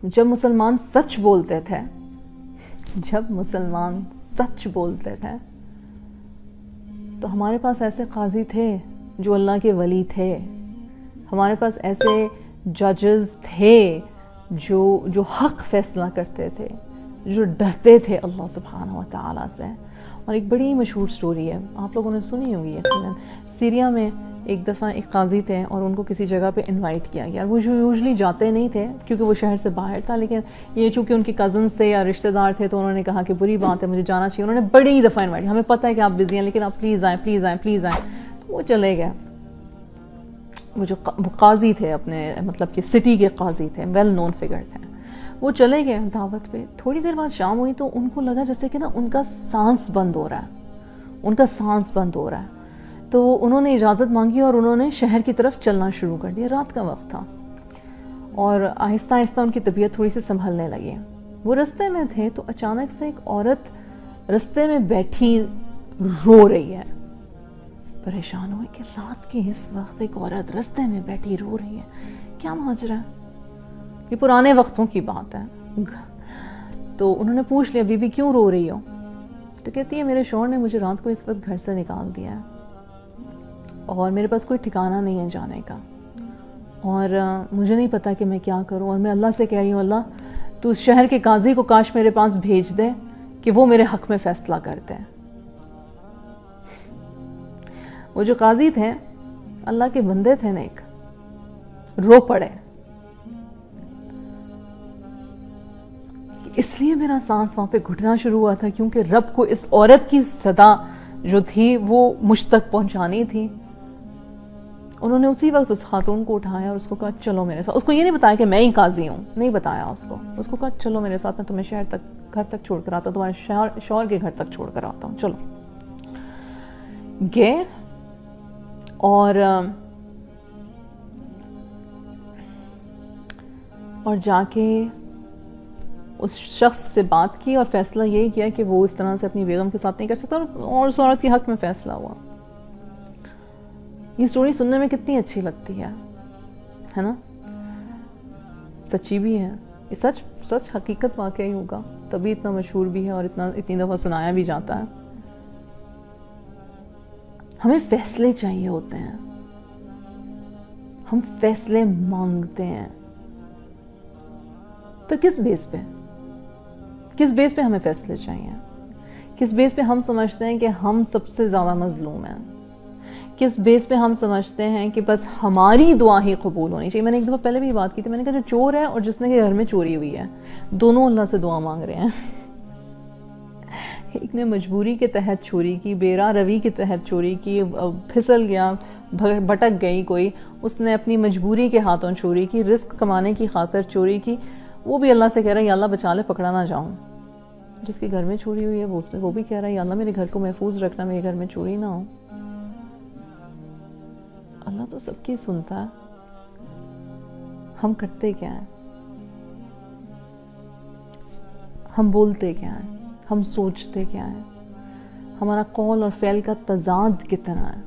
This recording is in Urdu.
جب مسلمان سچ بولتے تھے، جب مسلمان سچ بولتے تھے تو ہمارے پاس ایسے قاضی تھے جو اللہ کے ولی تھے، ہمارے پاس ایسے ججز تھے جو حق فیصلہ کرتے تھے، جو ڈرتے تھے اللہ سبحانہ و تعالیٰ سے. اور ایک بڑی مشہور سٹوری ہے، آپ لوگوں نے سنی ہوگی یقیناً. سیریا میں ایک دفعہ ایک قاضی تھے اور ان کو کسی جگہ پہ انوائٹ کیا گیا. وہ یوزلی جاتے نہیں تھے کیونکہ وہ شہر سے باہر تھا، لیکن یہ چونکہ ان کے کزنس تھے یا رشتہ دار تھے تو انہوں نے کہا کہ بری بات ہے، مجھے جانا چاہیے. انہوں نے بڑی دفعہ انوائٹ کیا، ہمیں پتہ ہے کہ آپ بزی ہیں لیکن آپ پلیز آئیں پلیز آئیں پلیز آئیں. تو وہ چلے گئے. وہ جو قاضی تھے اپنے مطلب کہ سٹی کے قاضی تھے، ویل نون فگر تھے، وہ چلے گئے دعوت پہ. تھوڑی دیر بعد شام ہوئی تو ان کو لگا جیسے کہ نا ان کا سانس بند ہو رہا ہے، ان کا سانس بند ہو رہا ہے. تو انہوں نے اجازت مانگی اور انہوں نے شہر کی طرف چلنا شروع کر دیا. رات کا وقت تھا اور آہستہ آہستہ ان کی طبیعت تھوڑی سی سنبھلنے لگی. وہ رستے میں تھے تو اچانک سے ایک عورت رستے میں بیٹھی رو رہی ہے. پریشان ہوئے کہ رات کے اس وقت ایک عورت رستے میں بیٹھی رو رہی ہے، کیا ماجرا ہے؟ یہ پرانے وقتوں کی بات ہے. تو انہوں نے پوچھ لیا بی بی کیوں رو رہی ہو؟ تو کہتی ہے میرے شوہر نے مجھے رات کو اس وقت گھر سے نکال دیا ہے اور میرے پاس کوئی ٹھکانہ نہیں ہے جانے کا، اور مجھے نہیں پتا کہ میں کیا کروں، اور میں اللہ سے کہہ رہی ہوں اللہ تو اس شہر کے قاضی کو کاش میرے پاس بھیج دے کہ وہ میرے حق میں فیصلہ کر دے. وہ جو قاضی تھے اللہ کے بندے تھے نیک، رو پڑے کہ اس لیے میرا سانس وہاں پہ گھٹنا شروع ہوا تھا کیونکہ رب کو اس عورت کی صدا جو تھی وہ مجھ تک پہنچانی تھی. انہوں نے اسی وقت اس خاتون کو اٹھایا اور اس کو کہا چلو میرے ساتھ. اس کو یہ نہیں بتایا کہ میں ہی قاضی ہوں، نہیں بتایا اس کو کہا چلو میرے ساتھ، میں تمہیں شہر تک گھر تک چھوڑ کر آتا ہوں، تمہارے شوہر کے گھر تک چھوڑ کر آتا ہوں. چلو گئے اور جا کے اس شخص سے بات کی اور فیصلہ یہی کیا کہ وہ اس طرح سے اپنی بیگم کے ساتھ نہیں کر سکتا اور اس عورت کے حق میں فیصلہ ہوا. یہ سٹوری سننے میں کتنی اچھی لگتی ہے نا؟ سچی بھی ہے، یہ سچ حقیقت واقعی ہوگا تبھی اتنا مشہور بھی ہے اور اتنی دفعہ سنایا بھی جاتا ہے. ہمیں فیصلے چاہیے ہوتے ہیں، ہم فیصلے مانگتے ہیں، پر کس بیس پہ ہمیں فیصلے چاہیے؟ کس بیس پہ ہم سمجھتے ہیں کہ ہم سب سے زیادہ مظلوم ہیں؟ کس بیس پہ ہم سمجھتے ہیں کہ بس ہماری دعا ہی قبول ہونی چاہیے؟ میں نے ایک دفعہ پہلے بھی بات کی تھی، میں نے کہا جو چور ہے اور جس نے کہ گھر میں چوری ہوئی ہے دونوں اللہ سے دعا مانگ رہے ہیں. ایک نے مجبوری کے تحت چوری کی، بے راہ روی کے تحت چوری کی، پھسل گیا، بھٹک گئی کوئی، اس نے اپنی مجبوری کے ہاتھوں چوری کی، رزق کمانے کی خاطر چوری کی. وہ بھی اللہ سے کہہ رہا ہے یا اللہ بچا لے پکڑا نہ جاؤں. جس کے گھر میں چوری ہوئی ہے وہ بھی کہہ رہا ہے یا اللہ میرے گھر کو محفوظ رکھنا، میرے گھر میں چوری نہ ہو. اللہ تو سب کی سنتا ہے. ہم کرتے کیا ہیں؟ ہم بولتے کیا ہیں؟ ہم سوچتے کیا ہیں؟ ہمارا قول اور فعل کا تضاد کتنا ہے؟